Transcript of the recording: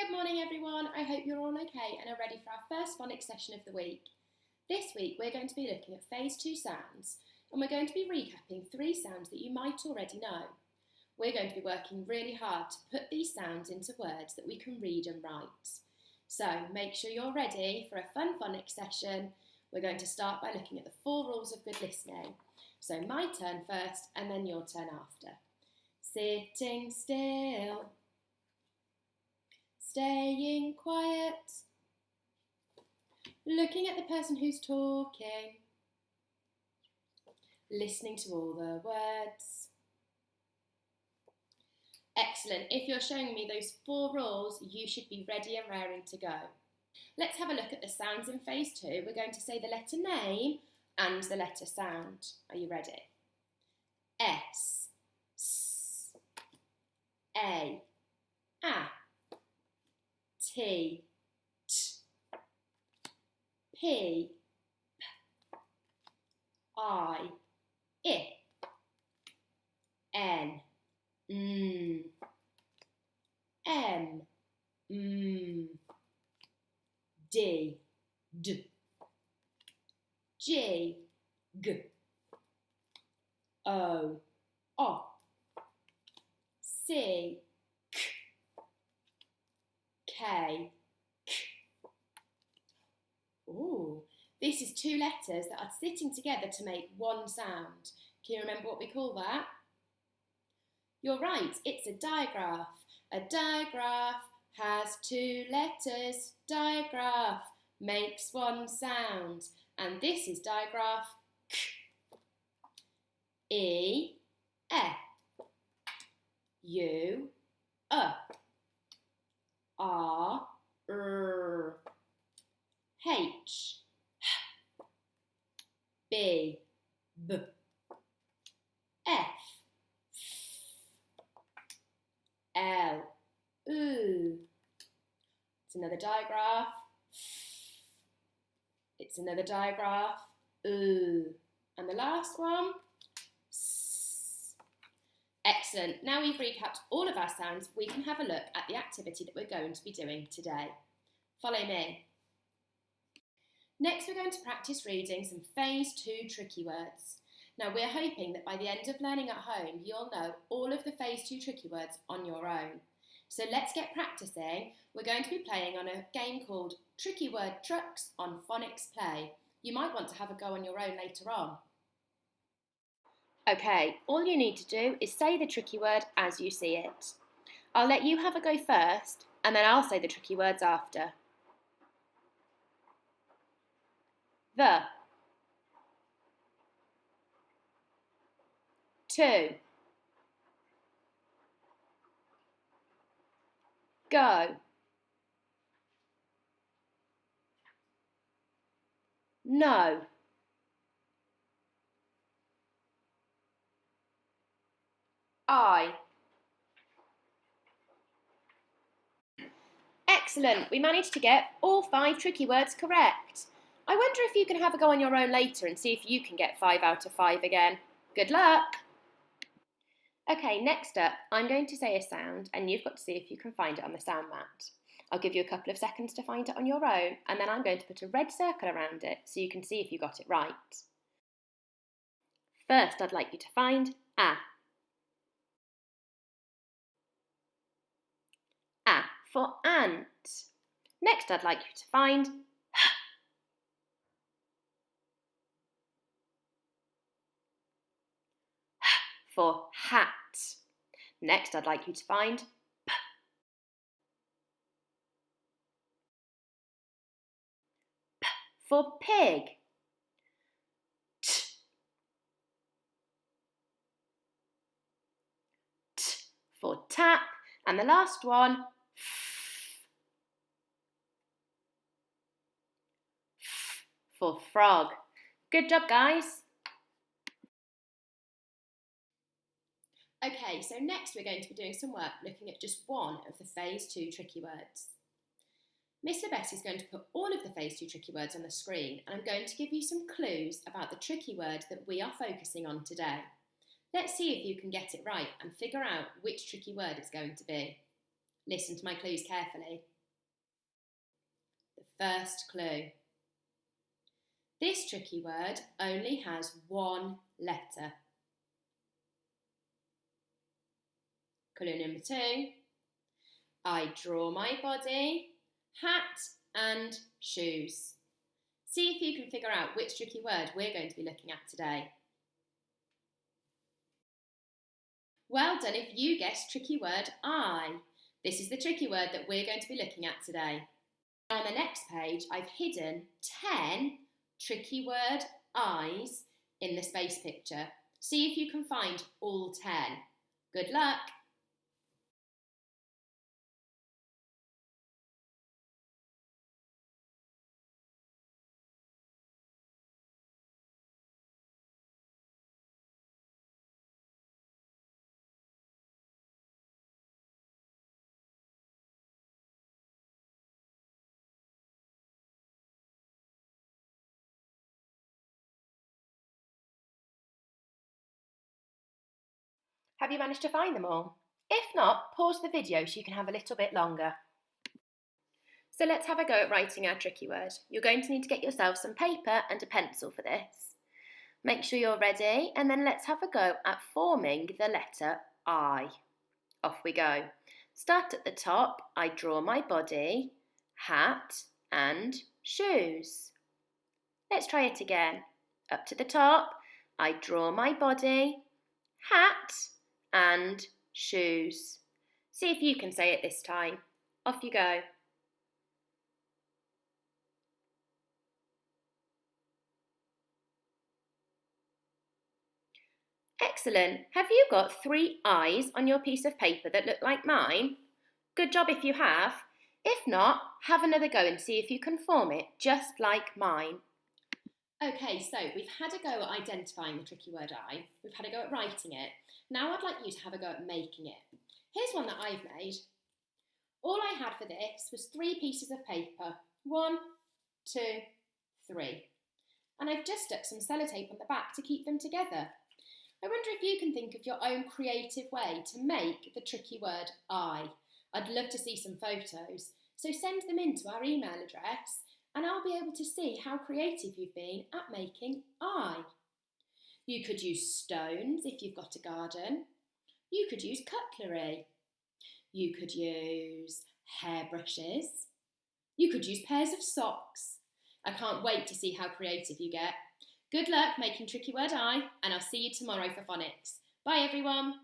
Good morning everyone, I hope you're all okay and are ready for our first phonics session of the week. This week we're going to be looking at phase 2 sounds and we're going to be recapping 3 sounds that you might already know. We're going to be working really hard to put these sounds into words that we can read and write. So make sure you're ready for a fun phonics session. We're going to start by looking at the 4 rules of good listening. So my turn first and then your turn after. Sitting still. Staying quiet, looking at the person who's talking, listening to all the words. Excellent, if you're showing me those 4 rules, you should be ready and raring to go. Let's have a look at the sounds in phase 2. We're going to say the letter name and the letter sound. Are you ready? S, S, A, A. T, T, P, P, I, N, M, D, D, G, G, O, C, K, K. Ooh, this is 2 letters that are sitting together to make one sound. Can you remember what we call that? You're right, it's a digraph. A digraph has 2 letters. Digraph makes one sound. And this is digraph K. E, F, U, R, H, B, B, F, L, U. It's another digraph. It's another digraph. U. And the last one. S. Excellent. Now we've recapped all of our sounds, we can have a look at the activity that we're going to be doing today. Follow me. Next, we're going to practice reading some phase 2 tricky words. Now, we're hoping that by the end of learning at home, you'll know all of the phase 2 tricky words on your own. So let's get practicing. We're going to be playing on a game called Tricky Word Trucks on Phonics Play. You might want to have a go on your own later on. Okay, all you need to do is say the tricky word as you see it. I'll let you have a go first, and then I'll say the tricky words after. The, 2, go, no, I. Excellent, we managed to get all 5 tricky words correct. I wonder if you can have a go on your own later and see if you can get 5 out of 5 again. Good luck! Okay, next up, I'm going to say a sound and you've got to see if you can find it on the sound mat. I'll give you a couple of seconds to find it on your own and then I'm going to put a red circle around it so you can see if you got it right. First, I'd like you to find A. A for ant. Next, I'd like you to find H. H for hat. Next, I'd like you to find P. P for pig. T. T for tap. And the last one, F. F for frog. Good job, guys. Okay, so next we're going to be doing some work looking at just one of the phase 2 tricky words. Miss Libet is going to put all of the phase 2 tricky words on the screen and I'm going to give you some clues about the tricky word that we are focusing on today. Let's see if you can get it right and figure out which tricky word it's going to be. Listen to my clues carefully. The first clue. This tricky word only has one letter. Clue number 2. I draw my body, hat and shoes. See if you can figure out which tricky word we're going to be looking at today. Well done if you guessed tricky word I. This is the tricky word that we're going to be looking at today. On the next page, I've hidden 10 tricky word I's in the space picture. See if you can find all 10. Good luck! Have you managed to find them all? If not, pause the video so you can have a little bit longer. So let's have a go at writing our tricky word. You're going to need to get yourself some paper and a pencil for this. Make sure you're ready, and then let's have a go at forming the letter I. Off we go. Start at the top. I draw my body, hat and shoes. Let's try it again. Up to the top. I draw my body, hat and shoes. See if you can say it this time. Off you go. Excellent. Have you got 3 eyes on your piece of paper that look like mine? Good job if you have. If not, have another go and see if you can form it just like mine. Okay, so we've had a go at identifying the tricky word I. We've had a go at writing it. Now I'd like you to have a go at making it. Here's one that I've made. All I had for this was 3 pieces of paper. 1, 2, 3. And I've just stuck some sellotape on the back to keep them together. I wonder if you can think of your own creative way to make the tricky word I. I'd love to see some photos, so send them in to our email address and I'll be able to see how creative you've been at making I. You could use stones if you've got a garden. You could use cutlery. You could use hairbrushes. You could use pairs of socks. I can't wait to see how creative you get. Good luck making tricky word I, and I'll see you tomorrow for phonics. Bye everyone.